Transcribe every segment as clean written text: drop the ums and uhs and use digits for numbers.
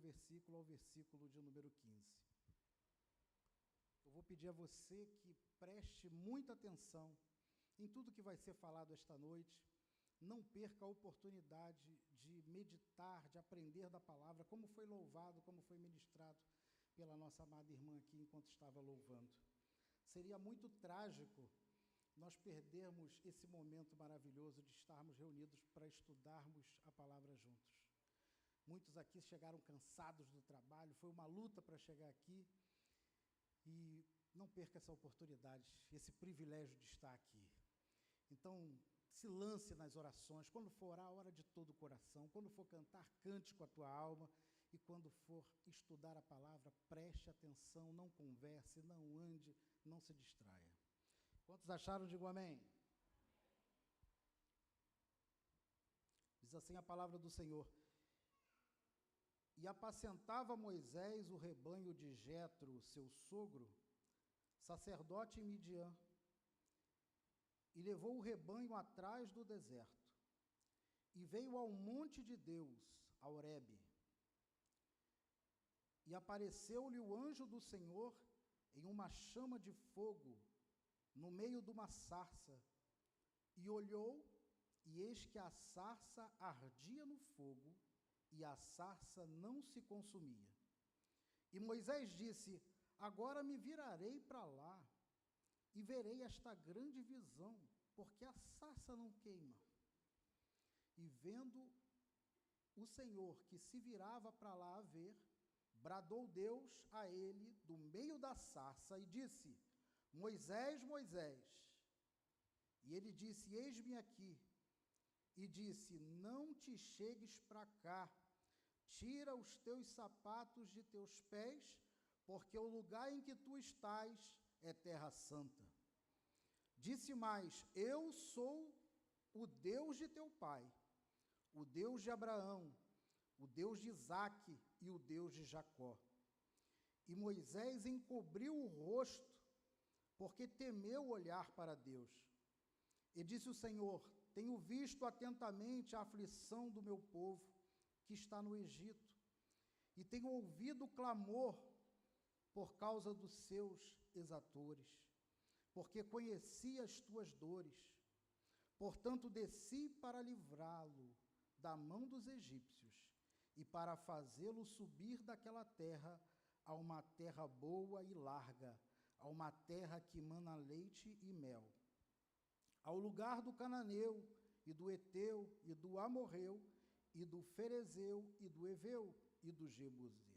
versículo ao versículo de número 15. Eu vou pedir a você que preste muita atenção em tudo que vai ser falado esta noite. Não perca a oportunidade de meditar, de aprender da palavra, como foi louvado, como foi ministrado pela nossa amada irmã aqui enquanto estava louvando. Seria muito trágico nós perdermos esse momento maravilhoso de estarmos reunidos para estudarmos a palavra juntos. Muitos aqui chegaram cansados do trabalho, foi uma luta para chegar aqui, e não perca essa oportunidade, esse privilégio de estar aqui. Então, se lance nas orações, quando for orar, ora de todo o coração, quando for cantar, cante com a tua alma, e quando for estudar a palavra, preste atenção, não converse, não ande, não se distraia. Quantos acharam? Digo amém. Diz assim a palavra do Senhor: e apacentava Moisés o rebanho de Jetro, seu sogro, sacerdote em Midian, e levou o rebanho atrás do deserto, e veio ao monte de Deus, a Horebe, e apareceu-lhe o anjo do Senhor em uma chama de fogo, no meio de uma sarça, e olhou, e eis que a sarça ardia no fogo, e a sarça não se consumia. E Moisés disse: agora me virarei para lá, e verei esta grande visão, porque a sarça não queima. E vendo o Senhor que se virava para lá a ver, bradou Deus a ele do meio da sarça e disse: Moisés, Moisés. E ele disse: eis-me aqui. E disse: não te chegues para cá, tira os teus sapatos de teus pés, porque o lugar em que tu estás é terra santa. Disse mais: eu sou o Deus de teu pai, o Deus de Abraão, o Deus de Isaque e o Deus de Jacó. E Moisés encobriu o rosto, porque temeu olhar para Deus. E disse o Senhor: tenho visto atentamente a aflição do meu povo, que está no Egito, e tenho ouvido o clamor por causa dos seus exatores, porque conheci as tuas dores. Portanto, desci para livrá-lo da mão dos egípcios, e para fazê-lo subir daquela terra a uma terra boa e larga, a uma terra que mana leite e mel, ao lugar do cananeu, e do eteu, e do amorreu, e do ferezeu, e do eveu, e do jebuseu.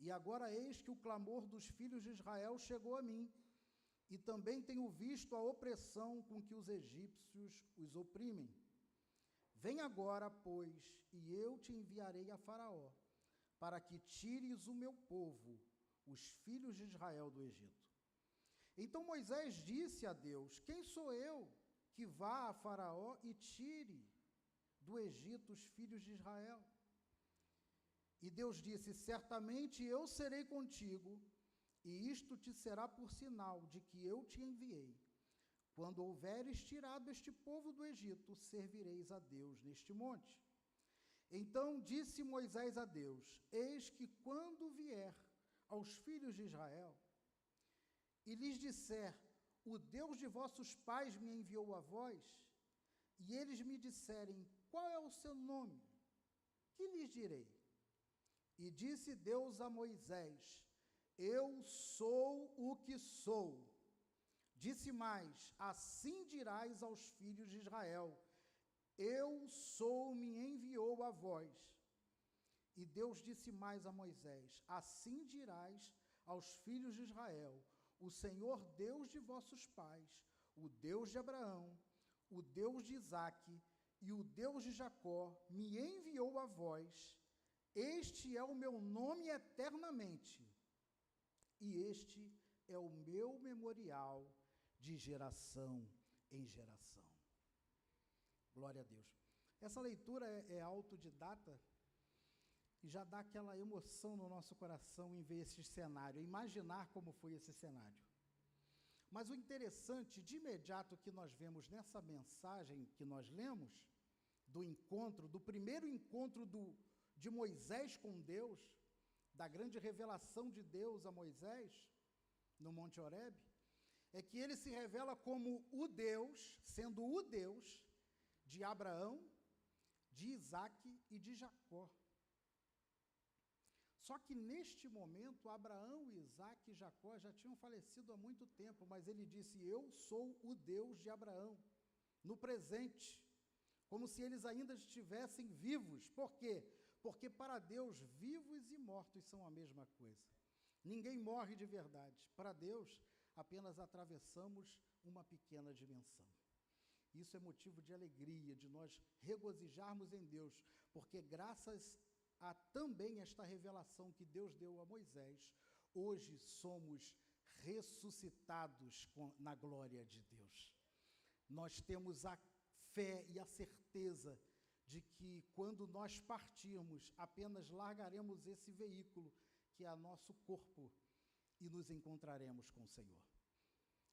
E agora eis que o clamor dos filhos de Israel chegou a mim, e também tenho visto a opressão com que os egípcios os oprimem. Vem agora, pois, e eu te enviarei a Faraó, para que tires o meu povo, os filhos de Israel, do Egito. Então Moisés disse a Deus: quem sou eu que vá a Faraó e tire do Egito os filhos de Israel? E Deus disse: certamente eu serei contigo, e isto te será por sinal de que eu te enviei. Quando houveres tirado este povo do Egito, servireis a Deus neste monte. Então disse Moisés a Deus: eis que quando vier aos filhos de Israel, e lhes disser: o Deus de vossos pais me enviou a vós, e eles me disserem: qual é o seu nome? Que lhes direi? E disse Deus a Moisés: eu sou o que sou. Disse mais: assim dirás aos filhos de Israel: eu sou, me enviou a vós. E Deus disse mais a Moisés: assim dirás aos filhos de Israel: o Senhor Deus de vossos pais, o Deus de Abraão, o Deus de Isaque e o Deus de Jacó, me enviou a vós. Este é o meu nome eternamente, e este é o meu memorial de geração em geração. Glória a Deus. Essa leitura é autodidata e já dá aquela emoção no nosso coração em ver esse cenário, imaginar como foi esse cenário. Mas o interessante, de imediato, que nós vemos nessa mensagem que nós lemos, do encontro, do primeiro encontro de Moisés com Deus, da grande revelação de Deus a Moisés, no Monte Horebe, é que ele se revela como o Deus, sendo o Deus de Abraão, de Isaque e de Jacó. Só que neste momento, Abraão, Isaque e Jacó já tinham falecido há muito tempo, mas ele disse: eu sou o Deus de Abraão, no presente, como se eles ainda estivessem vivos. Por quê? Porque para Deus, vivos e mortos são a mesma coisa. Ninguém morre de verdade. Para Deus, apenas atravessamos uma pequena dimensão. Isso é motivo de alegria, de nós regozijarmos em Deus, porque graças a também esta revelação que Deus deu a Moisés, hoje somos ressuscitados na glória de Deus. Nós temos a fé e a certeza de que quando nós partirmos, apenas largaremos esse veículo, que é nosso corpo, e nos encontraremos com o Senhor.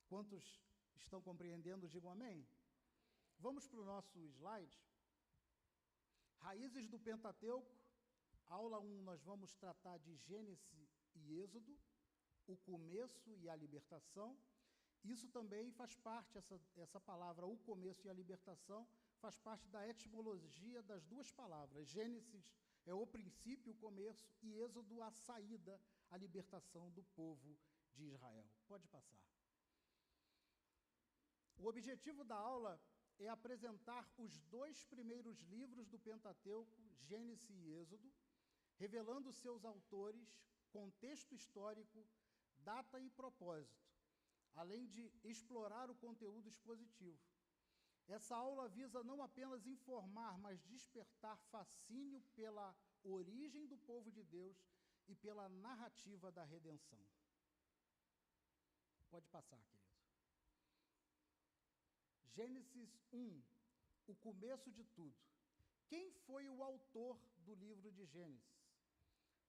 Quantos estão compreendendo? Digam amém. Vamos para o nosso slide. Raízes do Pentateuco. Aula 1, nós vamos tratar de Gênesis e Êxodo, o começo e a libertação. Isso também faz parte, essa palavra, o começo e a libertação, faz parte da etimologia das duas palavras. Gênesis é o princípio, o começo, e Êxodo, a saída, a libertação do povo de Israel. Pode passar. O objetivo da aula é apresentar os dois primeiros livros do Pentateuco, Gênesis e Êxodo, revelando seus autores, contexto histórico, data e propósito, além de explorar o conteúdo expositivo. Essa aula visa não apenas informar, mas despertar fascínio pela origem do povo de Deus e pela narrativa da redenção. Pode passar, querido. Gênesis 1, o começo de tudo. Quem foi o autor do livro de Gênesis?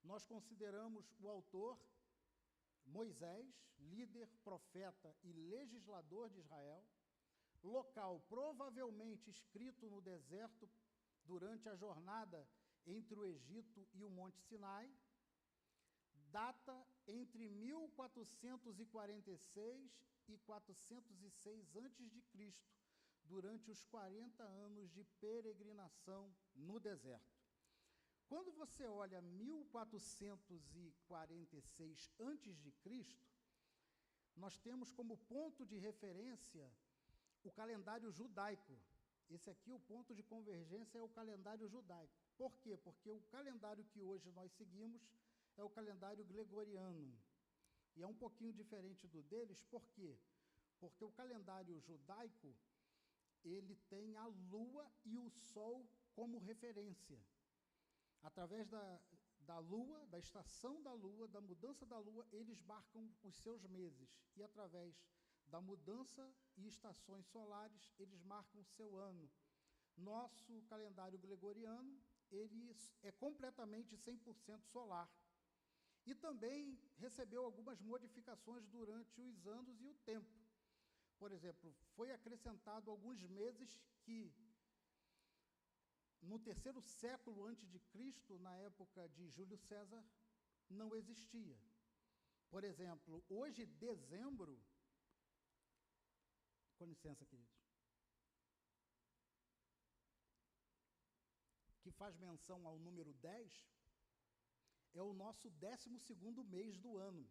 Nós consideramos o autor Moisés, líder, profeta e legislador de Israel. Local provavelmente escrito no deserto durante a jornada entre o Egito e o Monte Sinai. Data entre 1446 e 406 a.C., durante os 40 anos de peregrinação no deserto. Quando você olha 1446 a.C., nós temos como ponto de referência o calendário judaico. Esse aqui, o ponto de convergência, é o calendário judaico. Por quê? Porque o calendário que hoje nós seguimos é o calendário gregoriano. E é um pouquinho diferente do deles, por quê? Porque o calendário judaico, ele tem a lua e o sol como referência. Através da lua, da estação da lua, da mudança da lua, eles marcam os seus meses. E através da mudança e estações solares, eles marcam o seu ano. Nosso calendário gregoriano, ele é completamente 100% solar. E também recebeu algumas modificações durante os anos e o tempo. Por exemplo, foi acrescentado alguns meses que, no 3º século antes de Cristo, na época de Júlio César, não existia. Por exemplo, hoje, dezembro... Com licença, queridos. Que faz menção ao número 10, é o nosso 12º mês do ano.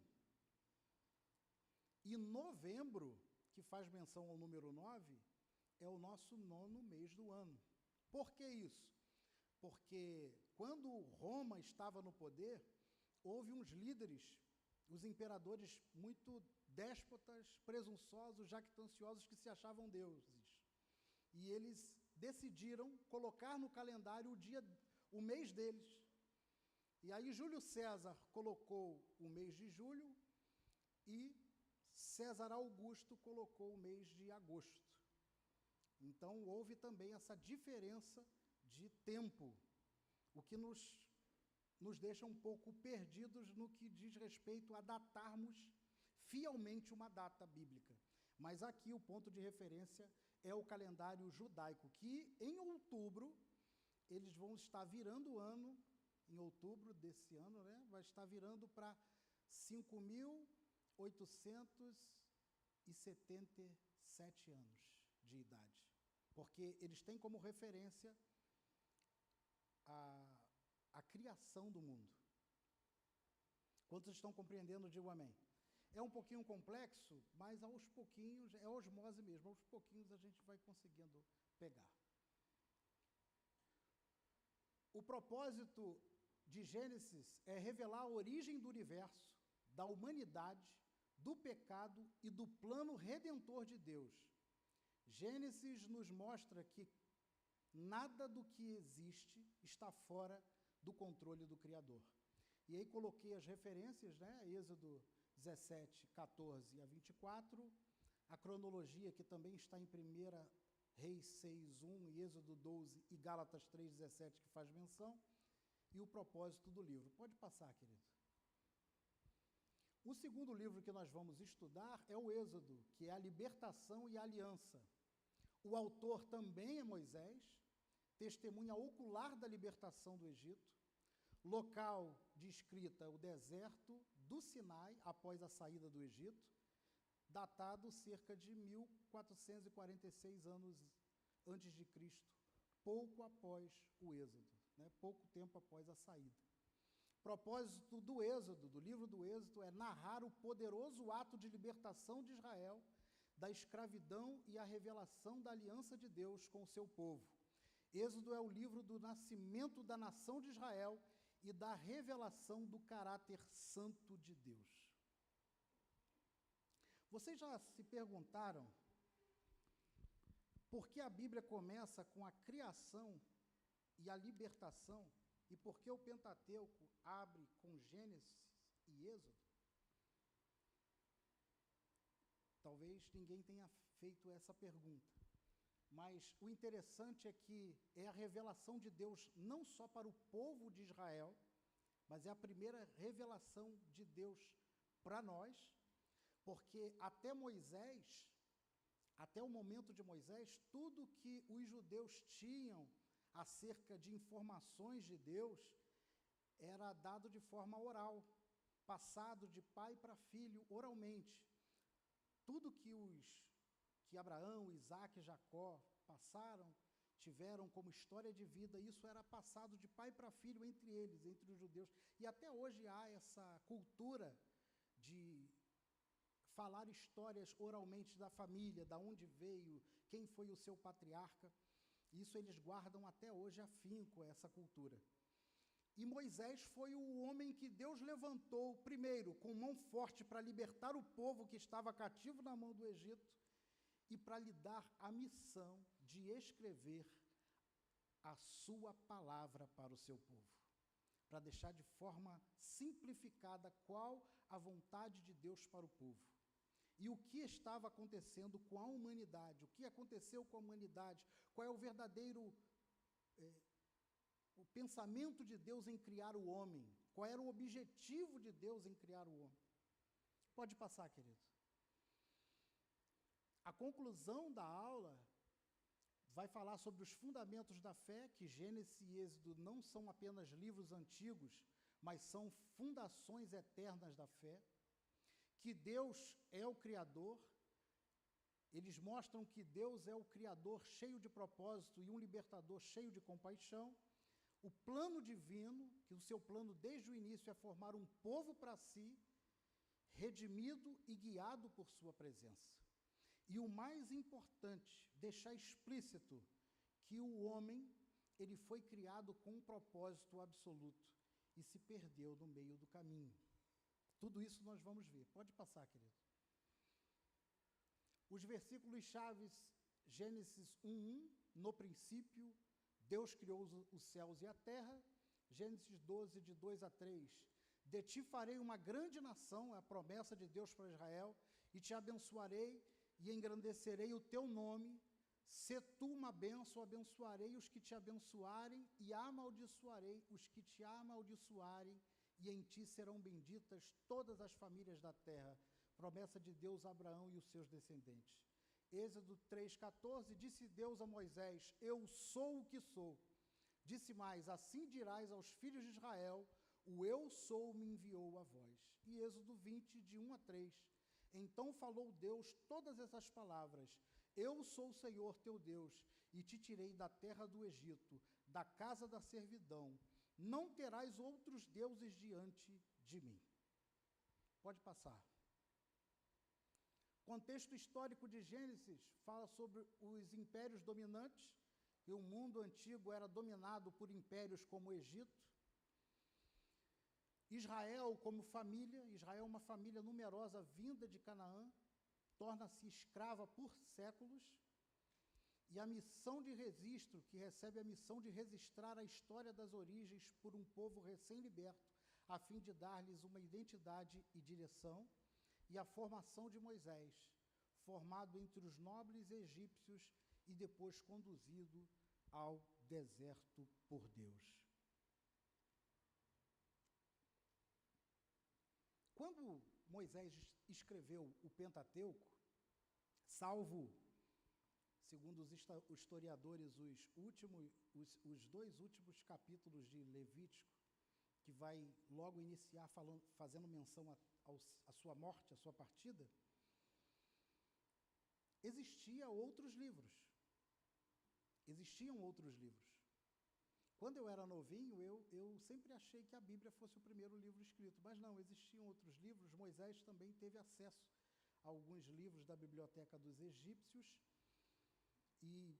E novembro, que faz menção ao número 9, é o nosso 9º mês do ano. Por que isso? Porque quando Roma estava no poder, houve uns líderes, os imperadores muito déspotas, presunçosos, jactanciosos, que se achavam deuses. E eles decidiram colocar no calendário o mês deles. E aí Júlio César colocou o mês de julho e César Augusto colocou o mês de agosto. Então, houve também essa diferença de tempo, o que nos deixa um pouco perdidos no que diz respeito a datarmos fielmente uma data bíblica. Mas aqui o ponto de referência é o calendário judaico, que em outubro eles vão estar virando o ano em outubro desse ano, né, vai estar virando para 5.877 anos de idade, porque eles têm como referência a criação do mundo. Quantos estão compreendendo, digam amém. É um pouquinho complexo, mas aos pouquinhos, é osmose mesmo, aos pouquinhos a gente vai conseguindo pegar. O propósito de Gênesis é revelar a origem do universo, da humanidade, do pecado e do plano redentor de Deus. Gênesis nos mostra que nada do que existe está fora do controle do Criador. E aí coloquei as referências, né? Êxodo 17, 14 a 24, a cronologia que também está em 1 Reis 6, 1, Êxodo 12 e Gálatas 3, 17, que faz menção, e o propósito do livro. Pode passar, querido. O segundo livro que nós vamos estudar é o Êxodo, que é a libertação e a aliança. O autor também é Moisés, testemunha ocular da libertação do Egito. Local de escrita, o deserto do Sinai, após a saída do Egito, datado cerca de 1446 anos antes de Cristo, pouco após o Êxodo, né? Pouco tempo após a saída. Propósito do Êxodo, do livro do Êxodo, é narrar o poderoso ato de libertação de Israel da escravidão e a revelação da aliança de Deus com o seu povo. Êxodo é o livro do nascimento da nação de Israel e da revelação do caráter santo de Deus. Vocês já se perguntaram por que a Bíblia começa com a criação e a libertação e por que o Pentateuco abre com Gênesis e Êxodo? Talvez ninguém tenha feito essa pergunta, mas o interessante é que é a revelação de Deus não só para o povo de Israel, mas é a primeira revelação de Deus para nós, porque até Moisés, até o momento de Moisés, tudo que os judeus tinham acerca de informações de Deus era dado de forma oral, passado de pai para filho oralmente. Tudo que Abraão, Isaac e Jacó passaram, tiveram como história de vida, isso era passado de pai para filho entre eles, entre os judeus. E até hoje há essa cultura de falar histórias oralmente da família, da onde veio, quem foi o seu patriarca. Isso eles guardam até hoje afinco, essa cultura. E Moisés foi o homem que Deus levantou primeiro com mão forte para libertar o povo que estava cativo na mão do Egito e para lhe dar a missão de escrever a sua palavra para o seu povo, para deixar de forma simplificada qual a vontade de Deus para o povo. E o que estava acontecendo com a humanidade, o que aconteceu com a humanidade, qual é o verdadeiro o pensamento de Deus em criar o homem, qual era o objetivo de Deus em criar o homem. Pode passar, querido. A conclusão da aula vai falar sobre os fundamentos da fé, que Gênesis e Êxodo não são apenas livros antigos, mas são fundações eternas da fé, que Deus é o Criador. Eles mostram que Deus é o Criador cheio de propósito e um libertador cheio de compaixão. O plano divino, que o seu plano desde o início é formar um povo para si, redimido e guiado por sua presença. E o mais importante, deixar explícito que o homem, ele foi criado com um propósito absoluto e se perdeu no meio do caminho. Tudo isso nós vamos ver. Pode passar, querido. Os versículos chaves, Gênesis 1:1, no princípio, Deus criou os céus e a terra. Gênesis 12, de 2 a 3. De ti farei uma grande nação, é a promessa de Deus para Israel, e te abençoarei e engrandecerei o teu nome. Se tu uma bênção, abençoarei os que te abençoarem e amaldiçoarei os que te amaldiçoarem, e em ti serão benditas todas as famílias da terra. Promessa de Deus a Abraão e os seus descendentes. Êxodo 3:14, disse Deus a Moisés: eu sou o que sou. Disse mais: assim dirás aos filhos de Israel: o eu sou me enviou a vós. E Êxodo 20, de 1 a 3. Então falou Deus todas essas palavras: eu sou o Senhor teu Deus, e te tirei da terra do Egito, da casa da servidão. Não terás outros deuses diante de mim. Pode passar. O contexto histórico de Gênesis fala sobre os impérios dominantes, e o mundo antigo era dominado por impérios como o Egito. Israel como família, Israel é uma família numerosa vinda de Canaã, torna-se escrava por séculos, e a missão de registro, que recebe a missão de registrar a história das origens por um povo recém-liberto, a fim de dar-lhes uma identidade e direção, e a formação de Moisés, formado entre os nobres egípcios e depois conduzido ao deserto por Deus. Quando Moisés escreveu o Pentateuco, salvo, segundo os historiadores, os dois últimos capítulos de Levítico, que vai logo iniciar fazendo menção à sua morte, à sua partida, existiam outros livros. Quando eu era novinho, eu sempre achei que a Bíblia fosse o primeiro livro escrito, mas não, existiam outros livros. Moisés também teve acesso a alguns livros da biblioteca dos egípcios, e,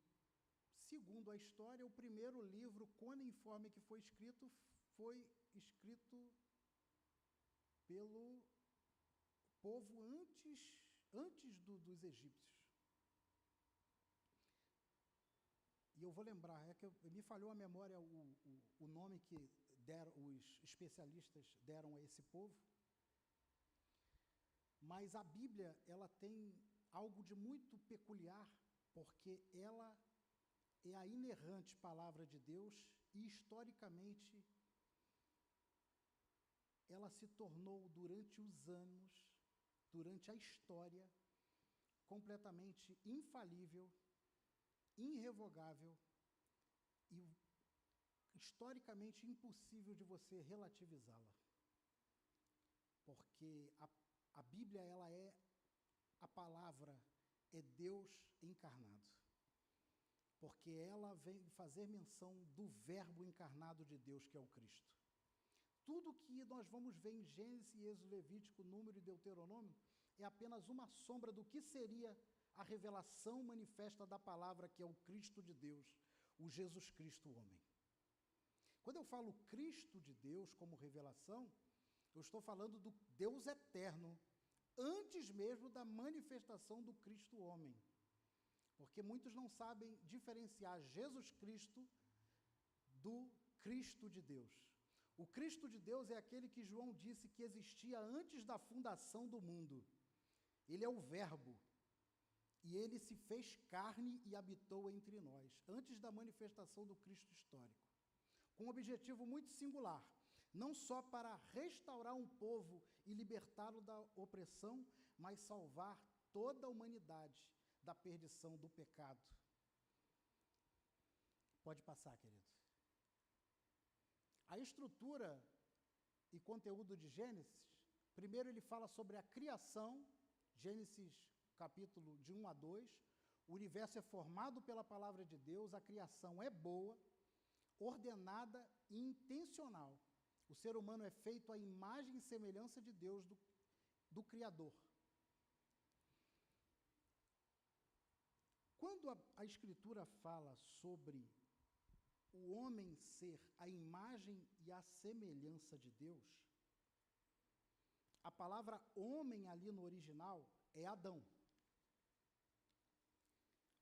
segundo a história, o primeiro livro cuneiforme que foi escrito pelo povo antes dos egípcios. E eu vou lembrar, me falhou a memória o nome que os especialistas deram a esse povo, mas a Bíblia, ela tem algo de muito peculiar, porque ela é a inerrante palavra de Deus e, historicamente, ela se tornou, durante os anos, durante a história, completamente infalível, irrevogável e historicamente impossível de você relativizá-la. Porque a Bíblia, ela é a palavra, é Deus encarnado. Porque ela vem fazer menção do verbo encarnado de Deus, que é o Cristo. Tudo que nós vamos ver em Gênesis, Êxodo, Levítico, Número e Deuteronômio é apenas uma sombra do que seria a revelação manifesta da palavra, que é o Cristo de Deus, o Jesus Cristo homem. Quando eu falo Cristo de Deus como revelação, eu estou falando do Deus eterno, antes mesmo da manifestação do Cristo homem. Porque muitos não sabem diferenciar Jesus Cristo do Cristo de Deus. O Cristo de Deus é aquele que João disse que existia antes da fundação do mundo. Ele é o Verbo. E ele se fez carne e habitou entre nós, antes da manifestação do Cristo histórico. Com um objetivo muito singular, não só para restaurar um povo e libertá-lo da opressão, mas salvar toda a humanidade da perdição do pecado. Pode passar, querido. A estrutura e conteúdo de Gênesis, primeiro ele fala sobre a criação, Gênesis capítulo de 1 a 2, o universo é formado pela palavra de Deus, a criação é boa, ordenada e intencional. O ser humano é feito à imagem e semelhança de Deus, do Criador. Quando a Escritura fala sobre o homem ser a imagem e a semelhança de Deus, a palavra homem ali no original é Adão.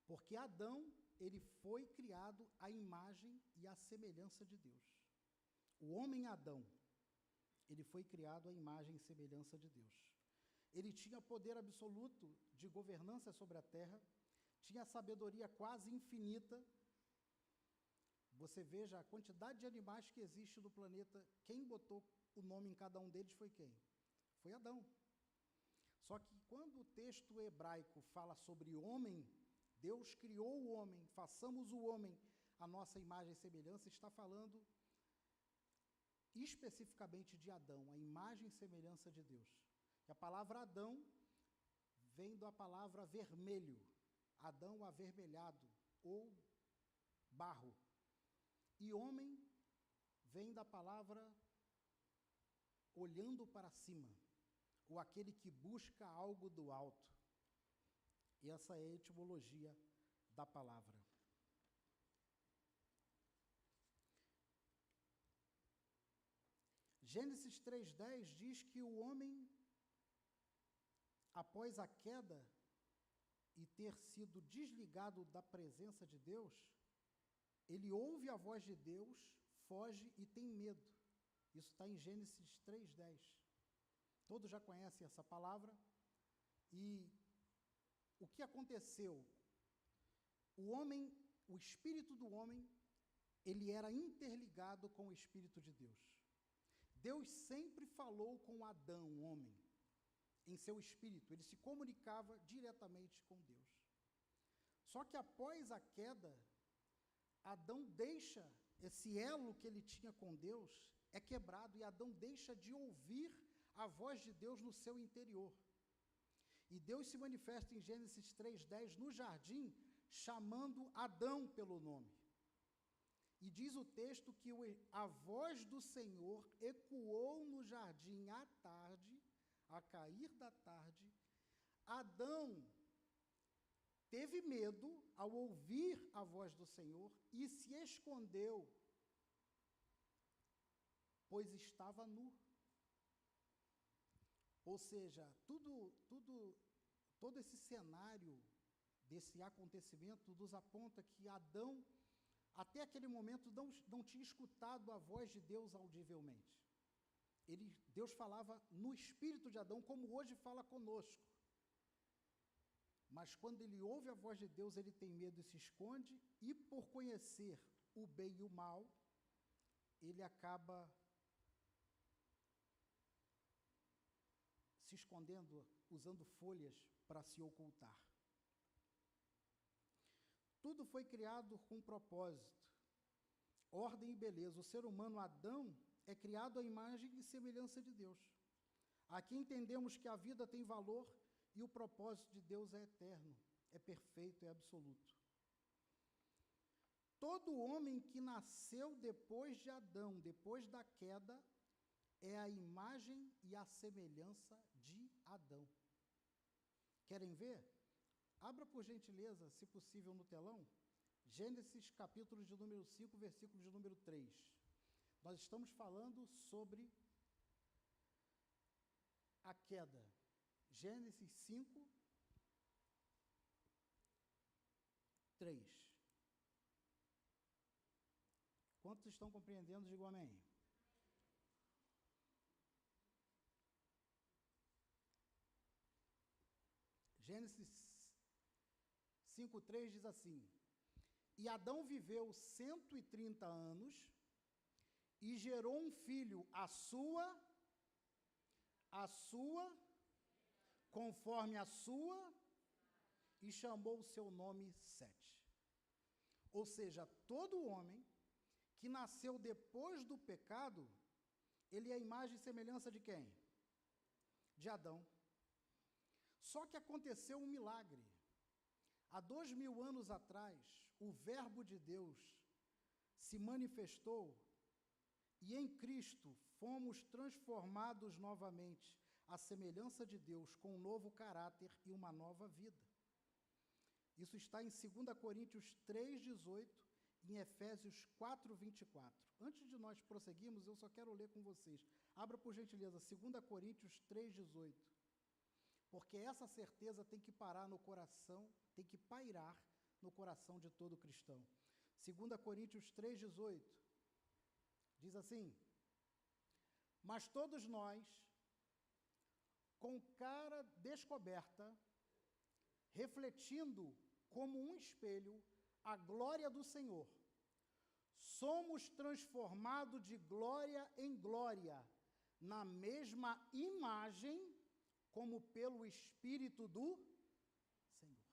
Porque Adão, ele foi criado à imagem e à semelhança de Deus. O homem Adão, ele foi criado à imagem e semelhança de Deus. Ele tinha poder absoluto de governança sobre a terra, tinha sabedoria quase infinita. Você veja a quantidade de animais que existe no planeta. Quem botou o nome em cada um deles foi quem? Foi Adão. Só que quando o texto hebraico fala sobre homem, Deus criou o homem, façamos o homem a nossa imagem e semelhança, está falando especificamente de Adão, a imagem e semelhança de Deus. E a palavra Adão vem da palavra vermelho, Adão avermelhado, ou barro. E homem vem da palavra olhando para cima, ou aquele que busca algo do alto. E essa é a etimologia da palavra. Gênesis 3:10 diz que o homem, após a queda e ter sido desligado da presença de Deus, ele ouve a voz de Deus, foge e tem medo. Isso está em Gênesis 3:10. Todos já conhecem essa palavra. E o que aconteceu? O homem, o espírito do homem, ele era interligado com o Espírito de Deus. Deus sempre falou com Adão, o homem, em seu espírito. Ele se comunicava diretamente com Deus. Só que após a queda, Adão deixa esse elo que ele tinha com Deus, é quebrado, e Adão deixa de ouvir a voz de Deus no seu interior. E Deus se manifesta em Gênesis 3:10 no jardim, chamando Adão pelo nome. E diz o texto que a voz do Senhor ecoou no jardim à tarde, a cair da tarde. Adão teve medo ao ouvir a voz do Senhor e se escondeu, pois estava nu. Ou seja, todo esse cenário desse acontecimento nos aponta que Adão, até aquele momento, não tinha escutado a voz de Deus audivelmente. Deus falava no espírito de Adão, como hoje fala conosco. Mas quando ele ouve a voz de Deus, ele tem medo e se esconde, e por conhecer o bem e o mal, ele acaba se escondendo, usando folhas para se ocultar. Tudo foi criado com propósito, ordem e beleza. O ser humano Adão é criado à imagem e semelhança de Deus. Aqui entendemos que a vida tem valor e o propósito de Deus é eterno, é perfeito, é absoluto. Todo homem que nasceu depois de Adão, depois da queda, é a imagem e a semelhança de Adão. Querem ver? Abra, por gentileza, se possível, no telão, Gênesis capítulo de número 5, versículo de número 3. Nós estamos falando sobre a queda. Gênesis 5, 3. Quantos estão compreendendo? Digam amém. Gênesis 5:3 diz assim: E Adão viveu 130 anos e gerou um filho, conforme a sua, e chamou o seu nome Sete. Ou seja, todo homem que nasceu depois do pecado, ele é a imagem e semelhança de quem? De Adão. Só que aconteceu um milagre. Há 2000 anos atrás, o Verbo de Deus se manifestou e em Cristo fomos transformados novamente à semelhança de Deus, com um novo caráter e uma nova vida. Isso está em 2 Coríntios 3:18 e em Efésios 4:24. Antes de nós prosseguirmos, eu só quero ler com vocês. Abra, por gentileza, 2 Coríntios 3:18. Porque essa certeza tem que parar no coração, tem que pairar no coração de todo cristão. 2 Coríntios 3:18 diz assim: Mas todos nós, com cara descoberta, refletindo como um espelho a glória do Senhor, somos transformados de glória em glória, na mesma imagem, como pelo Espírito do Senhor.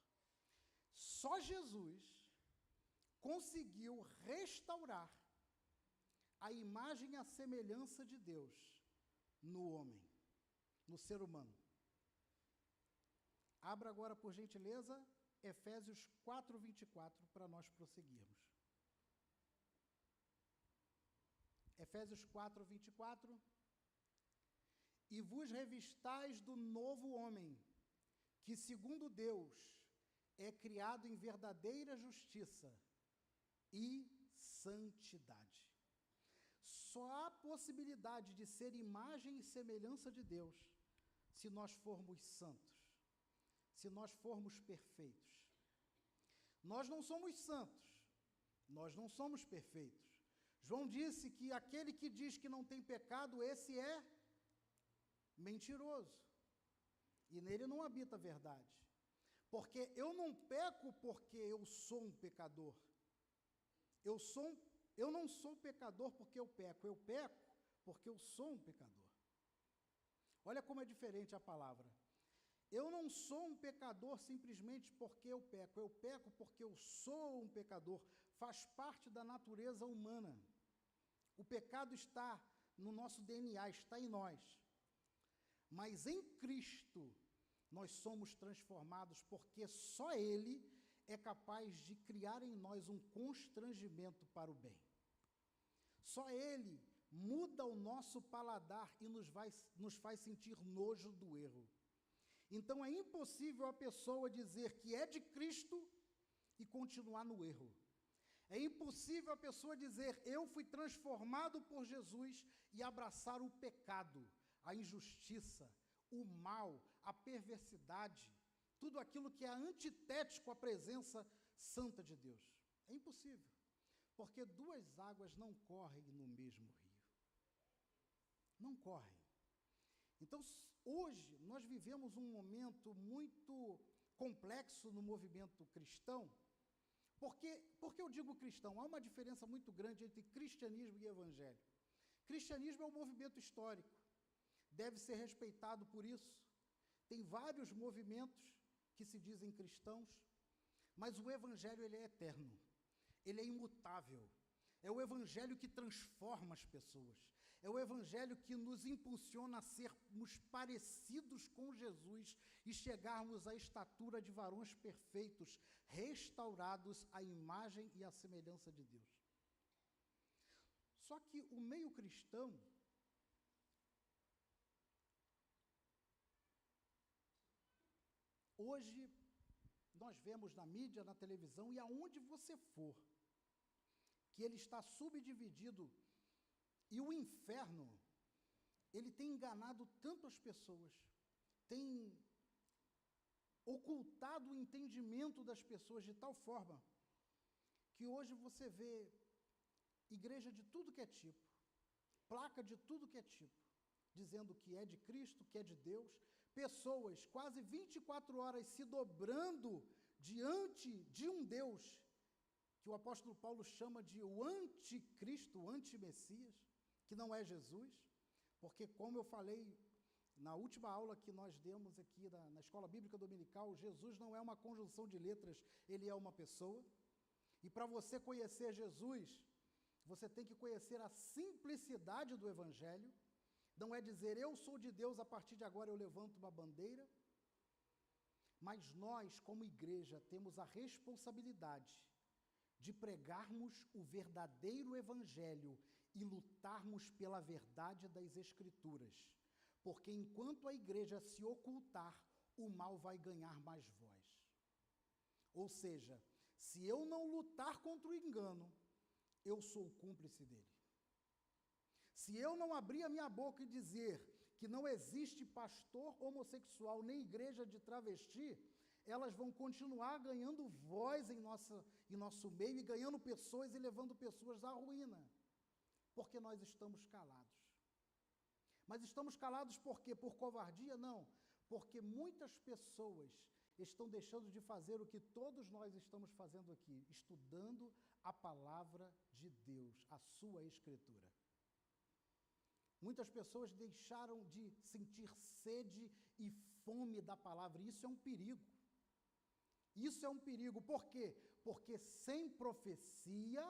Só Jesus conseguiu restaurar a imagem e a semelhança de Deus no homem, no ser humano. Abra agora, por gentileza, Efésios 4:24, para nós prosseguirmos. Efésios 4:24. E vos revistais do novo homem, que segundo Deus é criado em verdadeira justiça e santidade. Só há possibilidade de ser imagem e semelhança de Deus se nós formos santos, se nós formos perfeitos. Nós não somos santos, nós não somos perfeitos. João disse que aquele que diz que não tem pecado, esse é mentiroso, e nele não habita a verdade. Porque eu não peco porque eu sou um pecador. Eu não sou pecador porque eu peco porque eu sou um pecador. Olha como é diferente a palavra. Eu não sou um pecador simplesmente porque eu peco porque eu sou um pecador, faz parte da natureza humana. O pecado está no nosso DNA, está em nós. Mas em Cristo, nós somos transformados porque só Ele é capaz de criar em nós um constrangimento para o bem. Só Ele muda o nosso paladar e nos faz sentir nojo do erro. Então é impossível a pessoa dizer que é de Cristo e continuar no erro. É impossível a pessoa dizer, eu fui transformado por Jesus e abraçar o pecado, a injustiça, o mal, a perversidade, tudo aquilo que é antitético à presença santa de Deus. É impossível, porque duas águas não correm no mesmo rio. Não correm. Então, hoje, nós vivemos um momento muito complexo no movimento cristão. Porque eu digo cristão? Há uma diferença muito grande entre cristianismo e evangelho. Cristianismo é um movimento histórico, deve ser respeitado por isso. Tem vários movimentos que se dizem cristãos, mas o evangelho ele é eterno, ele é imutável. É o evangelho que transforma as pessoas. É o evangelho que nos impulsiona a sermos parecidos com Jesus e chegarmos à estatura de varões perfeitos, restaurados à imagem e à semelhança de Deus. Só que o meio cristão, hoje, nós vemos na mídia, na televisão e aonde você for, que ele está subdividido. E o inferno, ele tem enganado tanto as pessoas, tem ocultado o entendimento das pessoas de tal forma que hoje você vê igreja de tudo que é tipo, placa de tudo que é tipo, dizendo que é de Cristo, que é de Deus, pessoas quase 24 horas se dobrando diante de um Deus, que o apóstolo Paulo chama de o anticristo, o antimessias, que não é Jesus, porque como eu falei na última aula que nós demos aqui na Escola Bíblica Dominical, Jesus não é uma conjunção de letras, ele é uma pessoa. E para você conhecer Jesus, você tem que conhecer a simplicidade do Evangelho. Não é dizer, eu sou de Deus, a partir de agora eu levanto uma bandeira. Mas nós, como igreja, temos a responsabilidade de pregarmos o verdadeiro Evangelho e lutarmos pela verdade das Escrituras. Porque enquanto a igreja se ocultar, o mal vai ganhar mais voz. Ou seja, se eu não lutar contra o engano, eu sou o cúmplice dele. Se eu não abrir a minha boca e dizer que não existe pastor homossexual nem igreja de travesti, elas vão continuar ganhando voz em nosso meio e ganhando pessoas e levando pessoas à ruína. Porque nós estamos calados. Mas estamos calados por quê? Por covardia? Não. Porque muitas pessoas estão deixando de fazer o que todos nós estamos fazendo aqui, estudando a palavra de Deus, a sua Escritura. Muitas pessoas deixaram de sentir sede e fome da palavra, e isso é um perigo. Isso é um perigo, por quê? Porque sem profecia,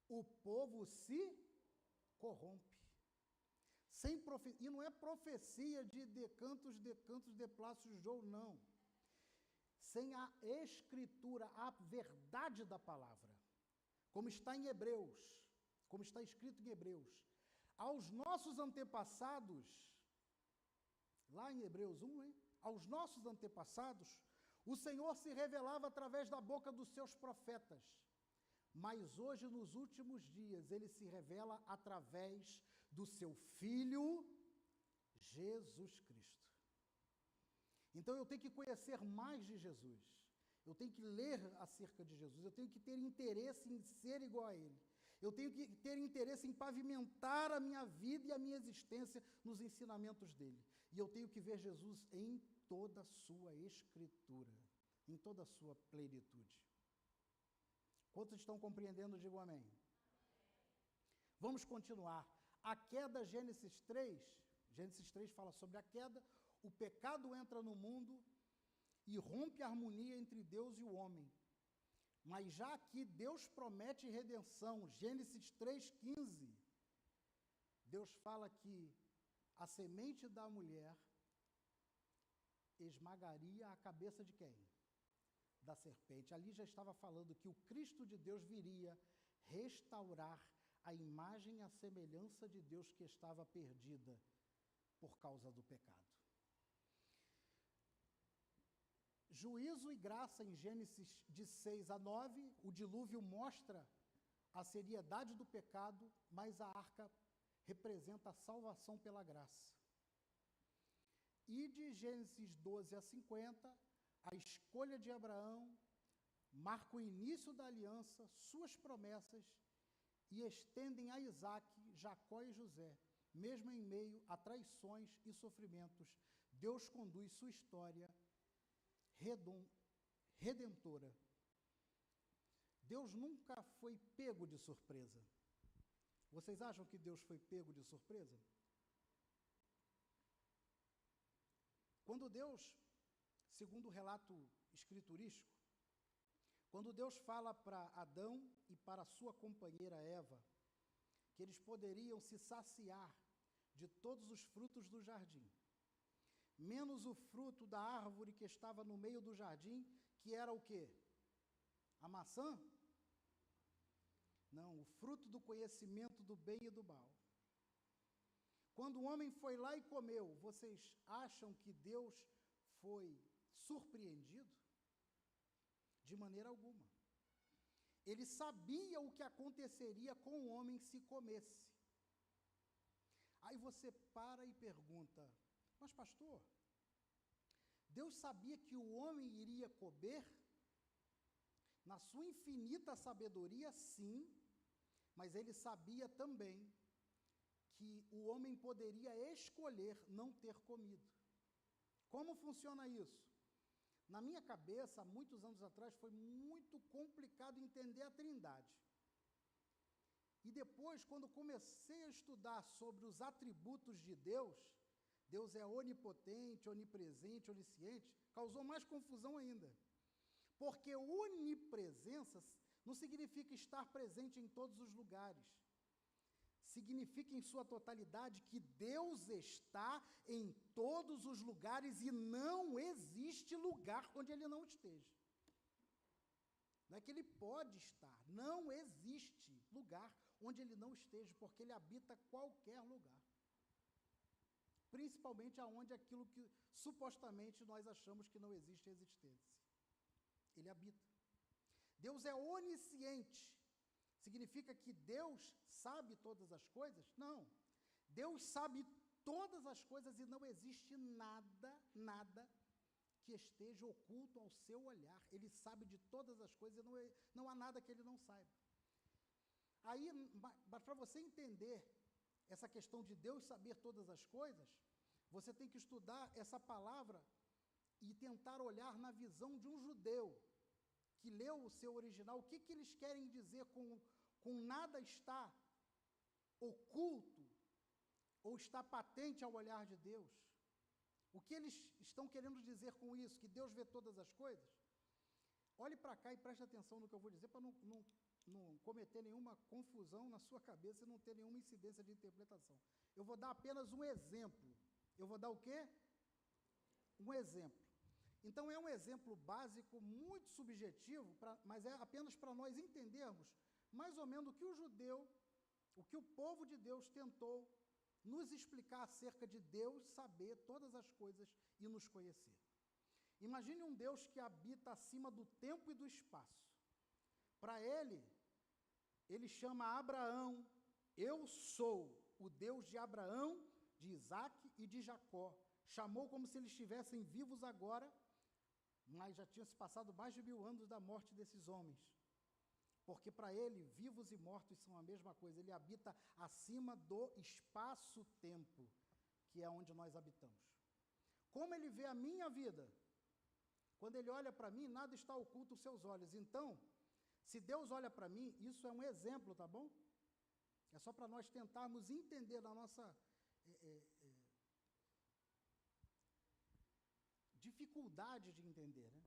o povo se corrompe. Sem e não é profecia de decantos, de Plácios Jou, não. Sem a escritura, a verdade da palavra, como está em Hebreus, como está escrito em Hebreus. Aos nossos antepassados, lá em Hebreus 1, hein? Aos nossos antepassados, o Senhor se revelava através da boca dos seus profetas. Mas hoje, nos últimos dias, ele se revela através do seu Filho, Jesus Cristo. Então eu tenho que conhecer mais de Jesus. Eu tenho que ler acerca de Jesus. Eu tenho que ter interesse em ser igual a Ele. Eu tenho que ter interesse em pavimentar a minha vida e a minha existência nos ensinamentos dele. E eu tenho que ver Jesus em toda a sua escritura, em toda a sua plenitude. Quantos estão compreendendo? Digam amém. Vamos continuar. A queda, Gênesis 3 fala sobre a queda, o pecado entra no mundo e rompe a harmonia entre Deus e o homem. Mas já aqui Deus promete redenção, Gênesis 3,15, Deus fala que a semente da mulher esmagaria a cabeça de quem? Da serpente. Ali já estava falando que o Cristo de Deus viria restaurar a imagem e a semelhança de Deus que estava perdida por causa do pecado. Juízo e graça em Gênesis de 6 a 9, o dilúvio mostra a seriedade do pecado, mas a arca representa a salvação pela graça. E de Gênesis 12 a 50, a escolha de Abraão marca o início da aliança, suas promessas, e estendem a Isaque, Jacó e José. Mesmo em meio a traições e sofrimentos, Deus conduz sua história redentora. Deus nunca foi pego de surpresa. Vocês acham que Deus foi pego de surpresa? Quando Deus, segundo o relato escriturístico, quando Deus fala para Adão e para sua companheira Eva, que eles poderiam se saciar de todos os frutos do jardim, menos o fruto da árvore que estava no meio do jardim, que era o quê? A maçã? Não, o fruto do conhecimento do bem e do mal. Quando o homem foi lá e comeu, vocês acham que Deus foi surpreendido? De maneira alguma. Ele sabia o que aconteceria com o homem se comesse. Aí você para e pergunta, mas pastor, Deus sabia que o homem iria comer? Na sua infinita sabedoria, sim, mas ele sabia também que o homem poderia escolher não ter comido. Como funciona isso? Na minha cabeça, há muitos anos atrás, foi muito complicado entender a Trindade. E depois, quando comecei a estudar sobre os atributos de Deus, Deus é onipotente, onipresente, onisciente, causou mais confusão ainda. Porque onipresença não significa estar presente em todos os lugares. Significa em sua totalidade que Deus está em todos os lugares e não existe lugar onde Ele não esteja. Não é que Ele pode estar, não existe lugar onde Ele não esteja, porque Ele habita qualquer lugar. Principalmente aonde aquilo que supostamente nós achamos que não existe existência. Ele habita. Deus é onisciente. Significa que Deus sabe todas as coisas? Não. Deus sabe todas as coisas e não existe nada que esteja oculto ao seu olhar. Ele sabe de todas as coisas e não há nada que ele não saiba. Aí, mas para você entender essa questão de Deus saber todas as coisas, você tem que estudar essa palavra e tentar olhar na visão de um judeu que leu o seu original. O que eles querem dizer com nada está oculto ou está patente ao olhar de Deus? O que eles estão querendo dizer com isso? Que Deus vê todas as coisas? Olhe para cá e preste atenção no que eu vou dizer para não cometer nenhuma confusão na sua cabeça e não ter nenhuma incidência de interpretação. Eu vou dar apenas um exemplo. Eu vou dar o quê? Um exemplo. Então, é um exemplo básico, muito subjetivo, mas é apenas para nós entendermos mais ou menos o que o judeu, o que o povo de Deus tentou nos explicar acerca de Deus saber todas as coisas e nos conhecer. Imagine um Deus que habita acima do tempo e do espaço. Para ele chama Abraão, eu sou o Deus de Abraão, de Isaac e de Jacó. Chamou como se eles estivessem vivos agora, mas já tinha se passado mais de 1000 anos da morte desses homens. Porque para ele, vivos e mortos são a mesma coisa. Ele habita acima do espaço-tempo, que é onde nós habitamos. Como ele vê a minha vida? Quando ele olha para mim, nada está oculto aos seus olhos. Então, se Deus olha para mim, isso é um exemplo, tá bom? É só para nós tentarmos entender na nossa dificuldade de entender, né?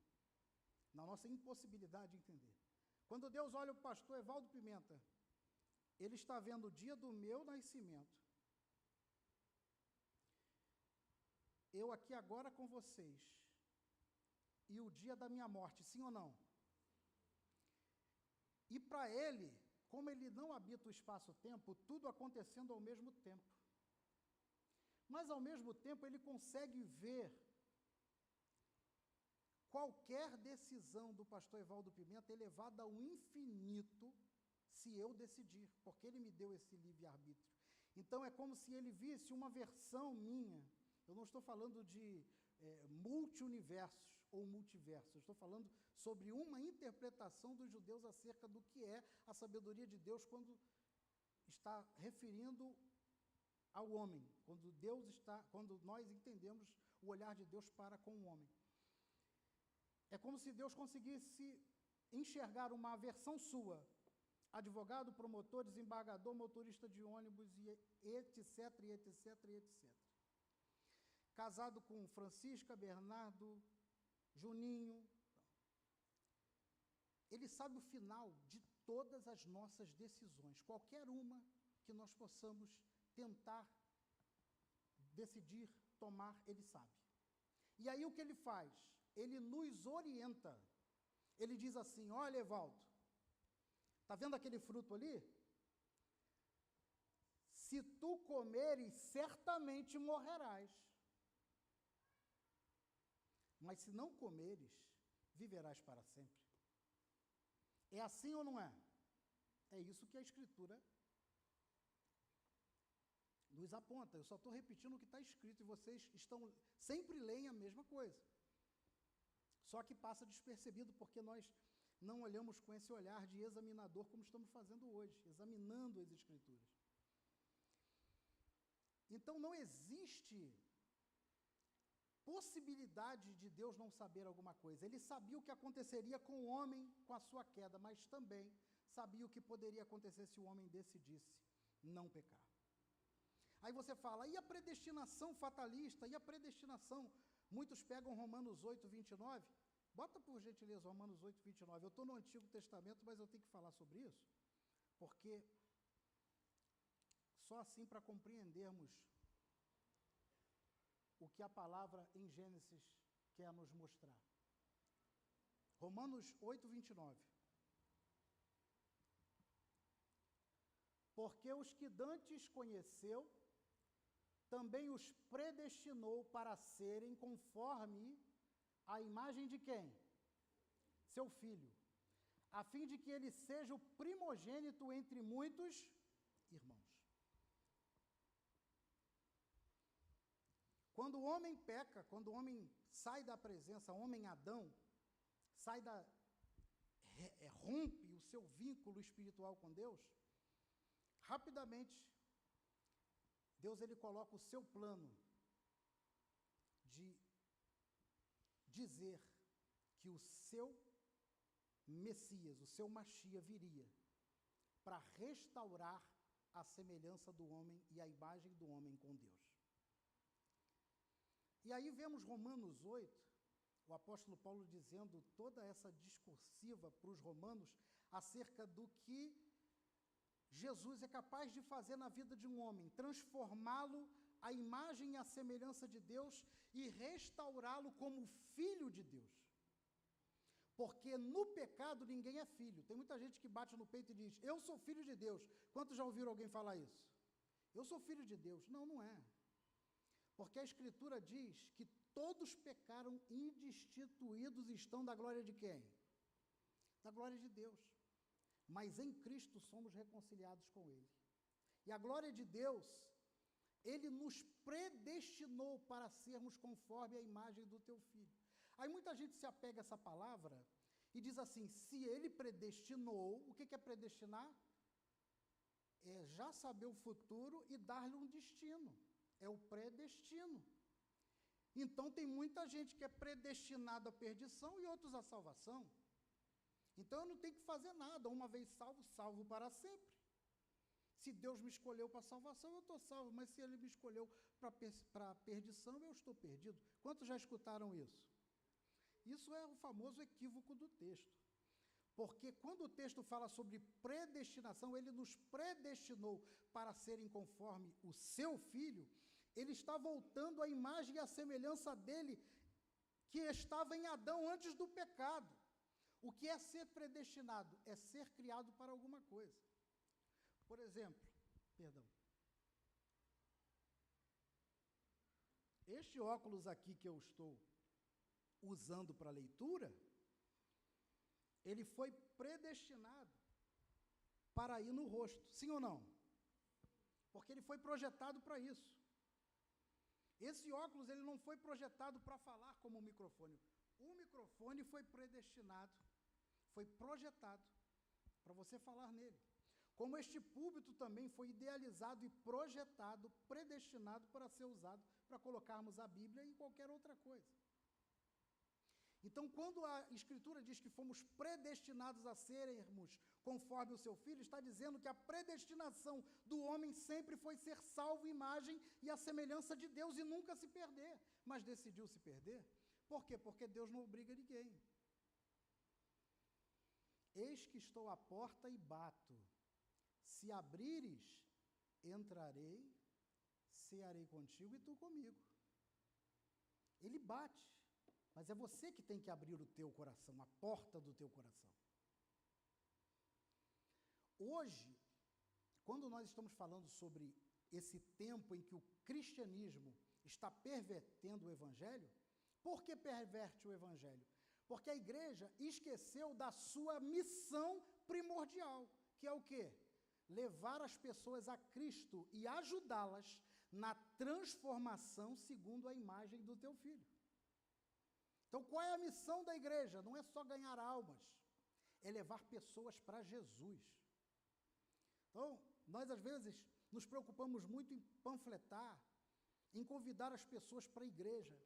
Na nossa impossibilidade de entender. Quando Deus olha o pastor Evaldo Pimenta, ele está vendo o dia do meu nascimento. Eu aqui agora com vocês. E o dia da minha morte, sim ou não? E para ele, como ele não habita o espaço-tempo, tudo acontecendo ao mesmo tempo. Mas, ao mesmo tempo, ele consegue ver qualquer decisão do pastor Evaldo Pimenta elevada ao infinito, se eu decidir, porque ele me deu esse livre-arbítrio. Então, é como se ele visse uma versão minha. Eu não estou falando de multi-universos ou multiversos. Estou falando sobre uma interpretação dos judeus acerca do que é a sabedoria de Deus quando está referindo ao homem, quando nós entendemos o olhar de Deus para com o homem. É como se Deus conseguisse enxergar uma versão sua, advogado, promotor, desembargador, motorista de ônibus, e etc, e etc, e etc. Casado com Francisca, Bernardo, Juninho. Ele sabe o final de todas as nossas decisões, qualquer uma que nós possamos tentar decidir, tomar, ele sabe. E aí o que ele faz? Ele nos orienta. Ele diz assim: olha, Evaldo, está vendo aquele fruto ali? Se tu comeres, certamente morrerás. Mas se não comeres, viverás para sempre. É assim ou não é? É isso que a Escritura nos aponta. Eu só estou repetindo o que está escrito e vocês sempre leem a mesma coisa. Só que passa despercebido porque nós não olhamos com esse olhar de examinador como estamos fazendo hoje, examinando as Escrituras. Então não existe possibilidade de Deus não saber alguma coisa. Ele sabia o que aconteceria com o homem com a sua queda, mas também sabia o que poderia acontecer se o homem decidisse não pecar. Aí você fala, e a predestinação fatalista? E a predestinação? Muitos pegam Romanos 8, 29. Bota por gentileza Romanos 8, 29. Eu estou no Antigo Testamento, mas eu tenho que falar sobre isso, porque só assim para compreendermos o que a palavra em Gênesis quer nos mostrar. Romanos 8, 29. Porque os que dantes conheceu, também os predestinou para serem conforme a imagem de quem? Seu filho, a fim de que ele seja o primogênito entre muitos irmãos. Quando o homem peca, quando o homem sai da presença, o homem Adão, rompe o seu vínculo espiritual com Deus, rapidamente, Deus ele coloca o seu plano de dizer que o seu Messias, o seu Machia viria para restaurar a semelhança do homem e a imagem do homem com Deus. E aí vemos Romanos 8, o apóstolo Paulo dizendo toda essa discursiva para os romanos acerca do que Jesus é capaz de fazer na vida de um homem, transformá-lo à imagem e à semelhança de Deus e restaurá-lo como filho de Deus. Porque no pecado ninguém é filho. Tem muita gente que bate no peito e diz, eu sou filho de Deus. Quantos já ouviram alguém falar isso? Eu sou filho de Deus. Não, não é. Porque a Escritura diz que todos pecaram e destituídos estão da glória de quem? Da glória de Deus. Mas em Cristo somos reconciliados com Ele. E a glória de Deus, Ele nos predestinou para sermos conforme a imagem do Teu Filho. Aí muita gente se apega a essa palavra e diz assim, se Ele predestinou, o que é predestinar? É já saber o futuro e dar-lhe um destino. É o predestino. Então tem muita gente que é predestinada à perdição e outros à salvação. Então eu não tenho que fazer nada, uma vez salvo, salvo para sempre. Se Deus me escolheu para a salvação, eu estou salvo, mas se Ele me escolheu para a perdição, eu estou perdido. Quantos já escutaram isso? Isso é o famoso equívoco do texto. Porque quando o texto fala sobre predestinação, Ele nos predestinou para serem conforme o Seu Filho, Ele está voltando à imagem e à semelhança dEle, que estava em Adão antes do pecado. O que é ser predestinado? É ser criado para alguma coisa. Por exemplo, este óculos aqui que eu estou usando para leitura, ele foi predestinado para ir no rosto, sim ou não? Porque ele foi projetado para isso. Esse óculos, ele não foi projetado para falar como um microfone. O microfone foi predestinado, foi projetado para você falar nele. Como este púlpito também foi idealizado e projetado, predestinado para ser usado para colocarmos a Bíblia e qualquer outra coisa. Então, quando a Escritura diz que fomos predestinados a sermos conforme o Seu Filho, está dizendo que a predestinação do homem sempre foi ser salvo imagem e a semelhança de Deus e nunca se perder. Mas decidiu se perder? Por quê? Porque Deus não obriga ninguém. Eis que estou à porta e bato. Se abrires, entrarei, cearei contigo e tu comigo. Ele bate. Mas é você que tem que abrir o teu coração, a porta do teu coração. Hoje, quando nós estamos falando sobre esse tempo em que o cristianismo está pervertendo o Evangelho, por que perverte o Evangelho? Porque a igreja esqueceu da sua missão primordial, que é o quê? Levar as pessoas a Cristo e ajudá-las na transformação segundo a imagem do teu Filho. Então, qual é a missão da igreja? Não é só ganhar almas, é levar pessoas para Jesus. Então, nós às vezes nos preocupamos muito em panfletar, em convidar as pessoas para a igreja,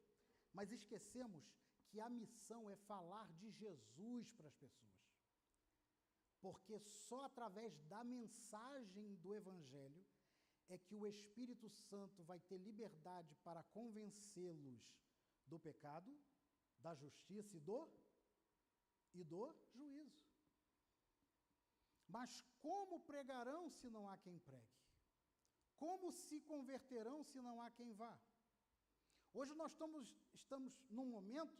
mas esquecemos que a missão é falar de Jesus para as pessoas. Porque só através da mensagem do Evangelho é que o Espírito Santo vai ter liberdade para convencê-los do pecado, da justiça e do juízo. Mas como pregarão se não há quem pregue? Como se converterão se não há quem vá? Hoje nós estamos num momento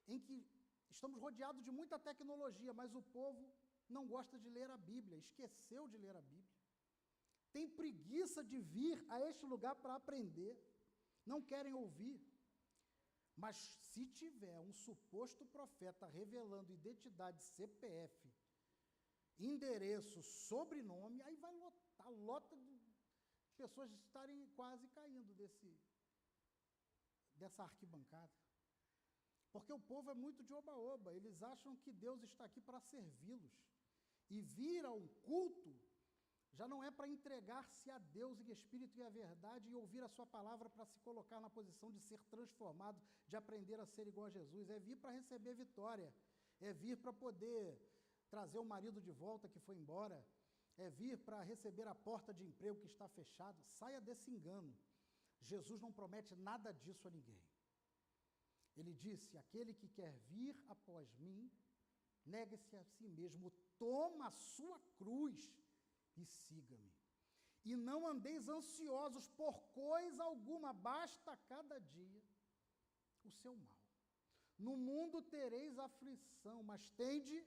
em que estamos rodeados de muita tecnologia, mas o povo não gosta de ler a Bíblia, esqueceu de ler a Bíblia. Tem preguiça de vir a este lugar para aprender, não querem ouvir. Mas se tiver um suposto profeta revelando identidade, CPF, endereço, sobrenome, aí vai lotar, lota de pessoas estarem quase caindo dessa arquibancada. Porque o povo é muito de oba-oba, eles acham que Deus está aqui para servi-los. E vir ao culto já não é para entregar-se a Deus em espírito e a verdade e ouvir a sua palavra para se colocar na posição de ser transformado, de aprender a ser igual a Jesus. É vir para receber vitória, é vir para poder trazer o marido de volta que foi embora, é vir para receber a porta de emprego que está fechada. Saia desse engano. Jesus não promete nada disso a ninguém. Ele disse: aquele que quer vir após mim, negue-se a si mesmo, toma a sua cruz e siga-me. E não andeis ansiosos por coisa alguma, basta cada dia o seu mal. No mundo tereis aflição, mas tende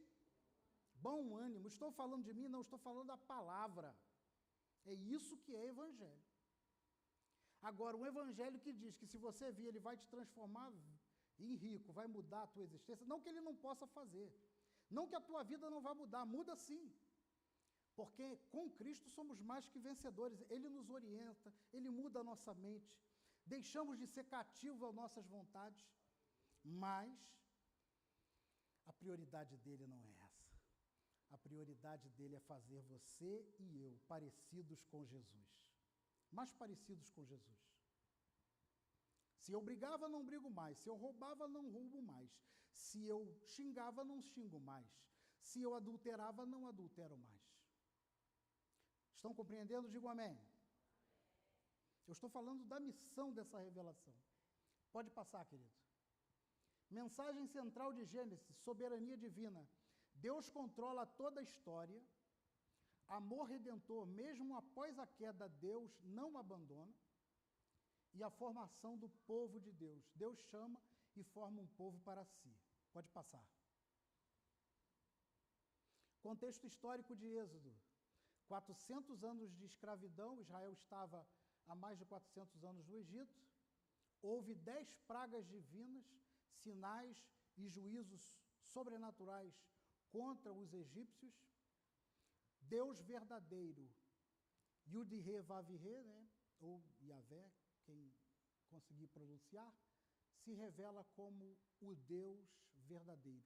bom ânimo. Estou falando de mim? Não, estou falando da palavra. É isso que é evangelho. Agora, um evangelho que diz que se você vir, ele vai te transformar em rico, vai mudar a tua existência. Não que ele não possa fazer. Não que a tua vida não vai mudar, muda sim. Porque com Cristo somos mais que vencedores. Ele nos orienta, ele muda a nossa mente. Deixamos de ser cativos às nossas vontades. Mas a prioridade dele não é essa. A prioridade dele é fazer você e eu parecidos com Jesus. Mais parecidos com Jesus. Se eu brigava, não brigo mais. Se eu roubava, não roubo mais. Se eu xingava, não xingo mais. Se eu adulterava, não adultero mais. Estão compreendendo? Digo amém. Eu estou falando da missão dessa revelação. Pode passar, querido. Mensagem central de Gênesis, soberania divina. Deus controla toda a história. Amor redentor, mesmo após a queda, Deus não abandona. E a formação do povo de Deus. Deus chama e forma um povo para si. Pode passar. Contexto histórico de Êxodo. 400 anos de escravidão, Israel estava há mais de 400 anos no Egito. Houve 10 pragas divinas, sinais e juízos sobrenaturais contra os egípcios. Deus verdadeiro, Yud-He Vav-He, né? Ou Yahvé, quem conseguir pronunciar, se revela como o Deus verdadeiro.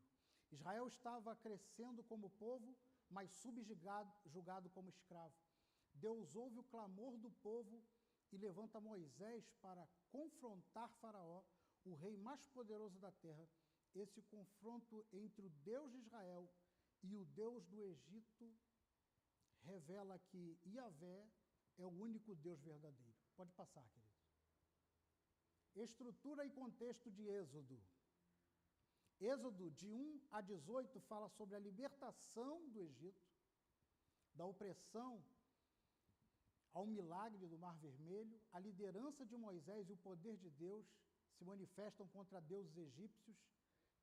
Israel estava crescendo como povo, mas subjugado como escravo. Deus ouve o clamor do povo e levanta Moisés para confrontar Faraó, o rei mais poderoso da terra. Esse confronto entre o Deus de Israel e o Deus do Egito revela que Yahvé é o único Deus verdadeiro. Pode passar, querido. Estrutura e contexto de Êxodo. Êxodo, de 1 a 18, fala sobre a libertação do Egito, da opressão ao milagre do Mar Vermelho. A liderança de Moisés e o poder de Deus se manifestam contra deuses egípcios.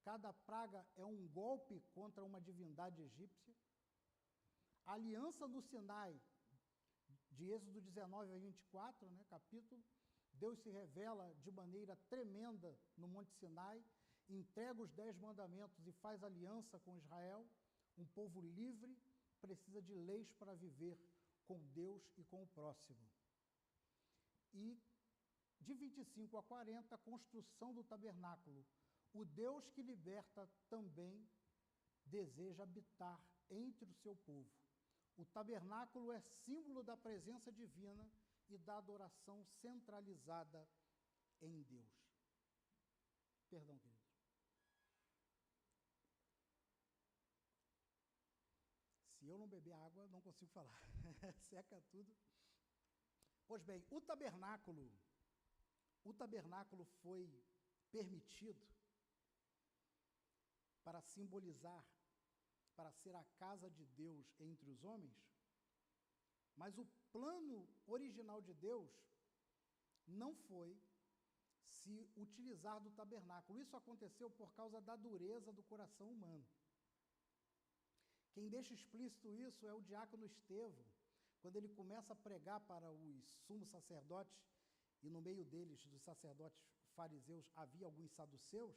Cada praga é um golpe contra uma divindade egípcia. A aliança do Sinai, de Êxodo 19 a 24, né, capítulo, Deus se revela de maneira tremenda no Monte Sinai, entrega os 10 mandamentos e faz aliança com Israel. Um povo livre precisa de leis para viver com Deus e com o próximo. E de 25 a 40, a construção do tabernáculo. O Deus que liberta também deseja habitar entre o seu povo. O tabernáculo é símbolo da presença divina e da adoração centralizada em Deus. Perdão, querido. Se eu não beber água, não consigo falar. Seca tudo. Pois bem, o tabernáculo foi permitido para simbolizar, para ser a casa de Deus entre os homens, mas o plano original de Deus não foi se utilizar do tabernáculo. Isso aconteceu por causa da dureza do coração humano. Quem deixa explícito isso é o diácono Estevão, quando ele começa a pregar para os sumos sacerdotes, e no meio deles, dos sacerdotes fariseus, havia alguns saduceus,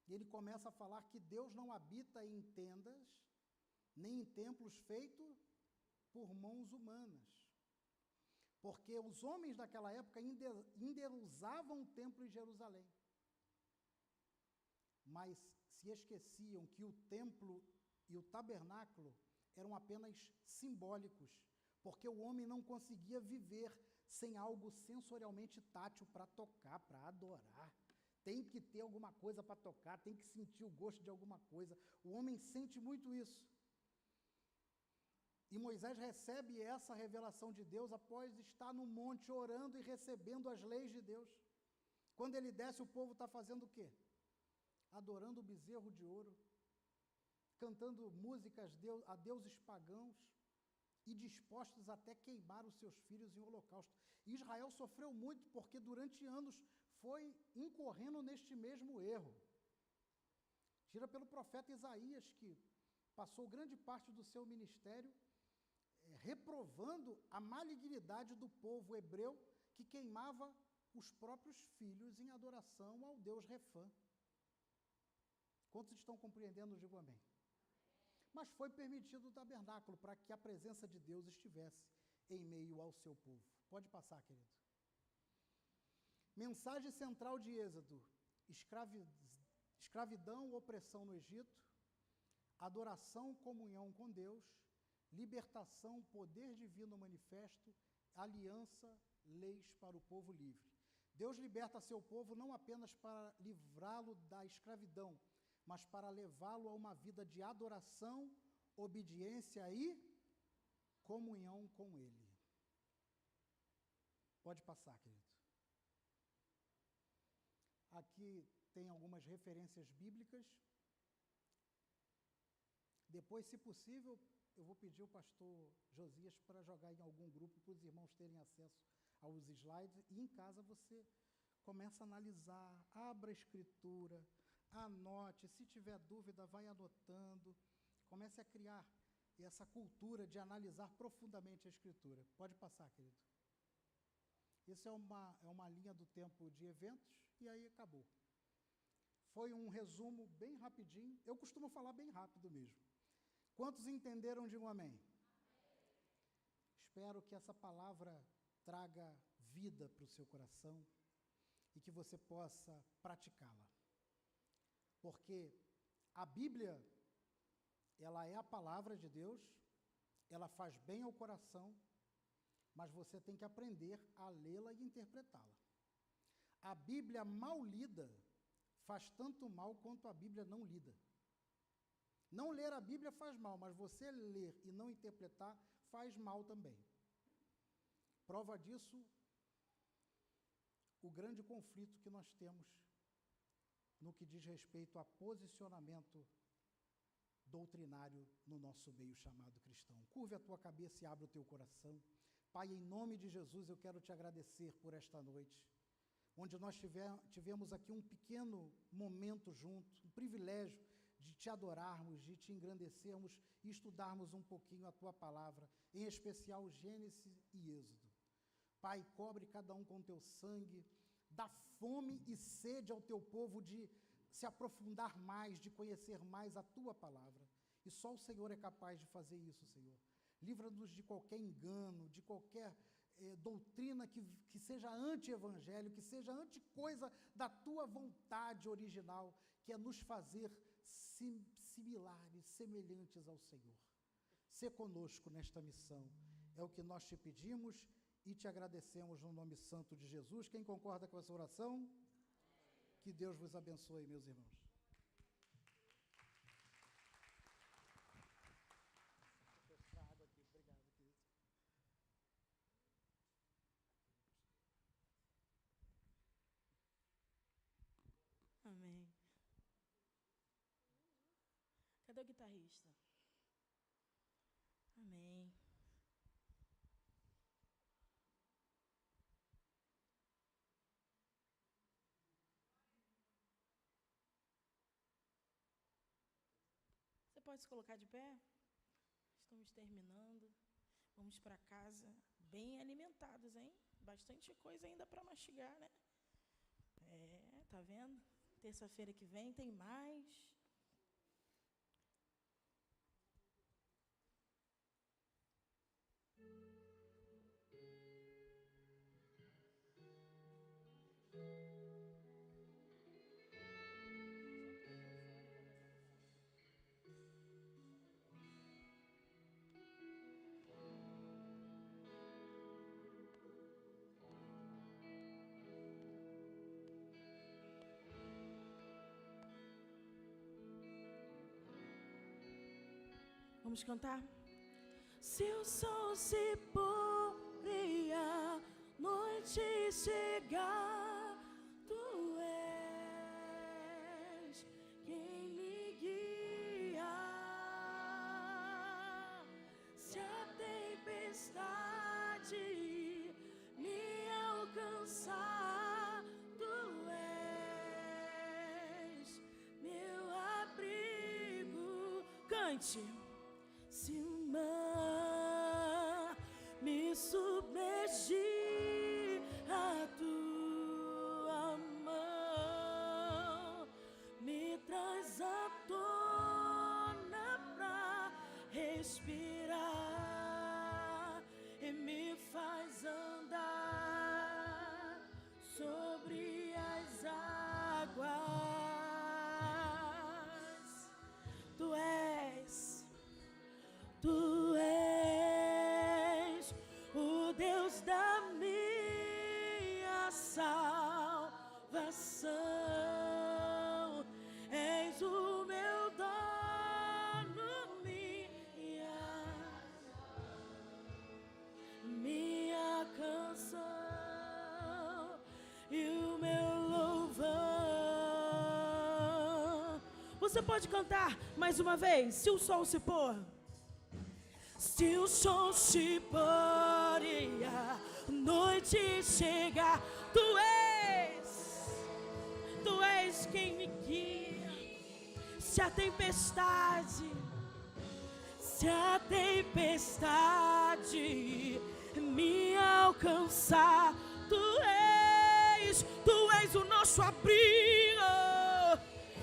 e ele começa a falar que Deus não habita em tendas, nem em templos feitos por mãos humanas. Porque os homens daquela época ainda usavam o templo em Jerusalém. Mas se esqueciam que o templo e o tabernáculo eram apenas simbólicos, porque o homem não conseguia viver sem algo sensorialmente tátil para tocar, para adorar. Tem que ter alguma coisa para tocar, tem que sentir o gosto de alguma coisa. O homem sente muito isso. E Moisés recebe essa revelação de Deus após estar no monte orando e recebendo as leis de Deus. Quando ele desce, o povo está fazendo o quê? adorando o bezerro de ouro, cantando músicas a deuses pagãos e dispostos até queimar os seus filhos em holocausto. Israel sofreu muito porque durante anos foi incorrendo neste mesmo erro. Tira pelo profeta Isaías, que passou grande parte do seu ministério reprovando a malignidade do povo hebreu que queimava os próprios filhos em adoração ao Deus Refã. Quantos estão compreendendo? Digo amém. Mas foi permitido o tabernáculo para que a presença de Deus estivesse em meio ao seu povo. Pode passar, querido. Mensagem central de Êxodo: escravidão, opressão no Egito, adoração, comunhão com Deus, libertação, poder divino manifesto, aliança, leis para o povo livre. Deus liberta seu povo não apenas para livrá-lo da escravidão, mas para levá-lo a uma vida de adoração, obediência e comunhão com Ele. Pode passar, querido. Aqui tem algumas referências bíblicas. Depois, se possível, eu vou pedir ao pastor Josias para jogar em algum grupo para os irmãos terem acesso aos slides. E em casa você começa a analisar, abra a escritura, anote, se tiver dúvida, vai anotando. Comece a criar essa cultura de analisar profundamente a escritura. Pode passar, querido. Isso é uma linha do tempo de eventos e aí acabou. Foi um resumo bem rapidinho. Eu costumo falar bem rápido mesmo. Quantos entenderam? Digam amém. Amém. Espero que essa palavra traga vida para o seu coração e que você possa praticá-la. Porque a Bíblia, ela é a palavra de Deus, ela faz bem ao coração, mas você tem que aprender a lê-la e interpretá-la. A Bíblia mal lida faz tanto mal quanto a Bíblia não lida. Não ler a Bíblia faz mal, mas você ler e não interpretar faz mal também. Prova disso, o grande conflito que nós temos no que diz respeito a posicionamento doutrinário no nosso meio chamado cristão. Curve a tua cabeça e abre o teu coração. Pai, em nome de Jesus, eu quero te agradecer por esta noite, onde nós tivemos aqui um pequeno momento juntos, um privilégio de te adorarmos, de te engrandecermos e estudarmos um pouquinho a tua palavra, em especial Gênesis e Êxodo. Pai, cobre cada um com teu sangue, dá fome e sede ao teu povo de se aprofundar mais, de conhecer mais a tua palavra. E só o Senhor é capaz de fazer isso, Senhor. Livra-nos de qualquer engano, de qualquer doutrina que seja anti-evangelho, que seja anti-coisa da tua vontade original, que é nos fazer similares, semelhantes ao Senhor. Sê conosco nesta missão. É o que nós te pedimos e te agradecemos no nome santo de Jesus. Quem concorda com essa oração? Que Deus vos abençoe, meus irmãos. Amém. Cadê o guitarrista? Amém. Você pode se colocar de pé? Estamos terminando. Vamos para casa bem alimentados, hein? Bastante coisa ainda para mastigar, né? Tá vendo? Terça-feira que vem tem mais. Vamos cantar? Se o sol se pôr e a noite chegar, tu és cante. Se o mar me submergir, a tua mão me traz à tona pra respirar e me faz andar sobre as águas. Tu és o Deus da minha salvação. És o meu dono, minha canção e o meu louvor. Você pode cantar mais uma vez? Se o sol se pôr. Se o sol se pôr e a noite chegar, tu és quem me guia. Se a tempestade me alcançar, tu és o nosso abrigo.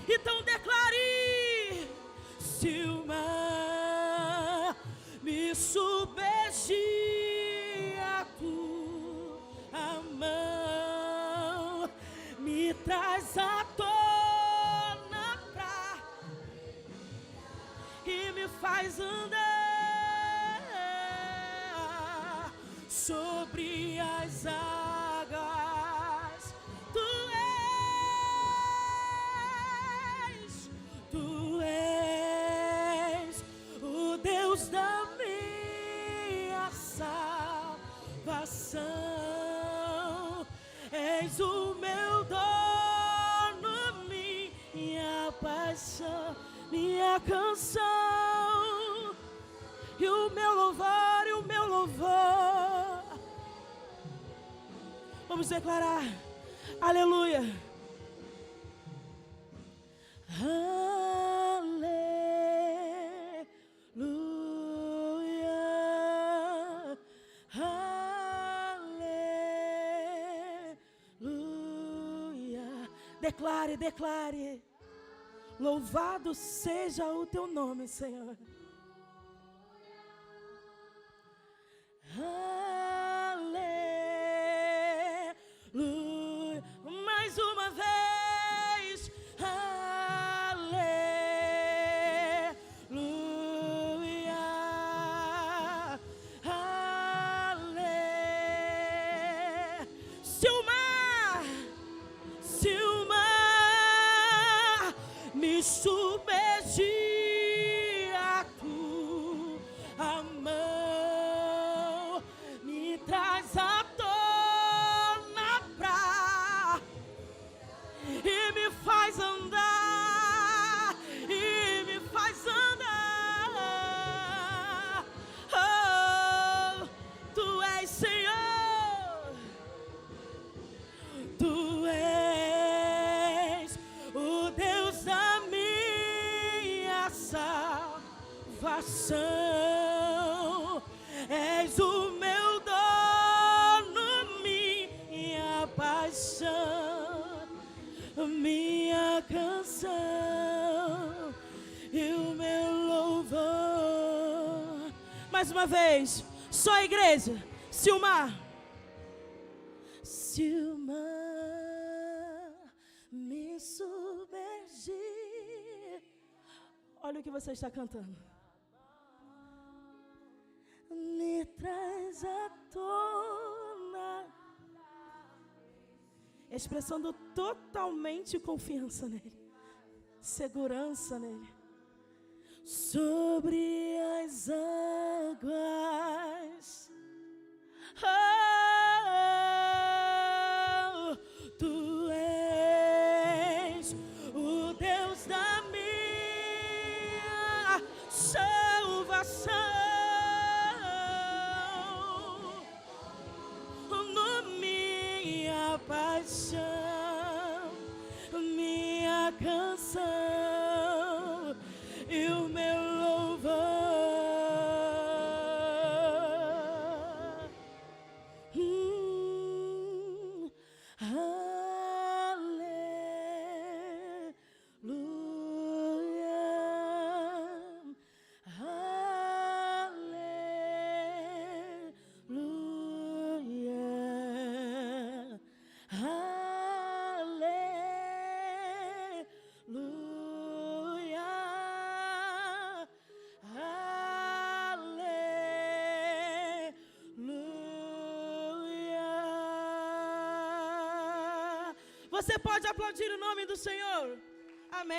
Então declare: se o mar me submergir, a tua mão me traz à tona pra e me faz andar sobre as águas. Tu és o Deus da minha salvação. És o meu dono, minha paixão, minha canção e o meu louvor, e o meu louvor. Vamos declarar: aleluia, aleluia, aleluia. Declare, declare: louvado seja o teu nome, Senhor. Aleluia. Mais uma vez. Aleluia. Aleluia. Se o mar me submergir, a tua mão me traz à tona pra e me faz andar, e me faz andar. Oh, tu és Senhor, tu és o Deus da minha salvação. És o meu dono, minha paixão, minha canção e o meu louvor. Mais uma vez, só a igreja. Se o mar me submergir, olha o que você está cantando. Me traz à tona, expressando totalmente confiança nele, segurança nele, sobre as águas. Oh, tu és o Deus da minha salvação. Minha paixão, minha canção e o meu louvor. Você pode aplaudir o nome do Senhor? Amém.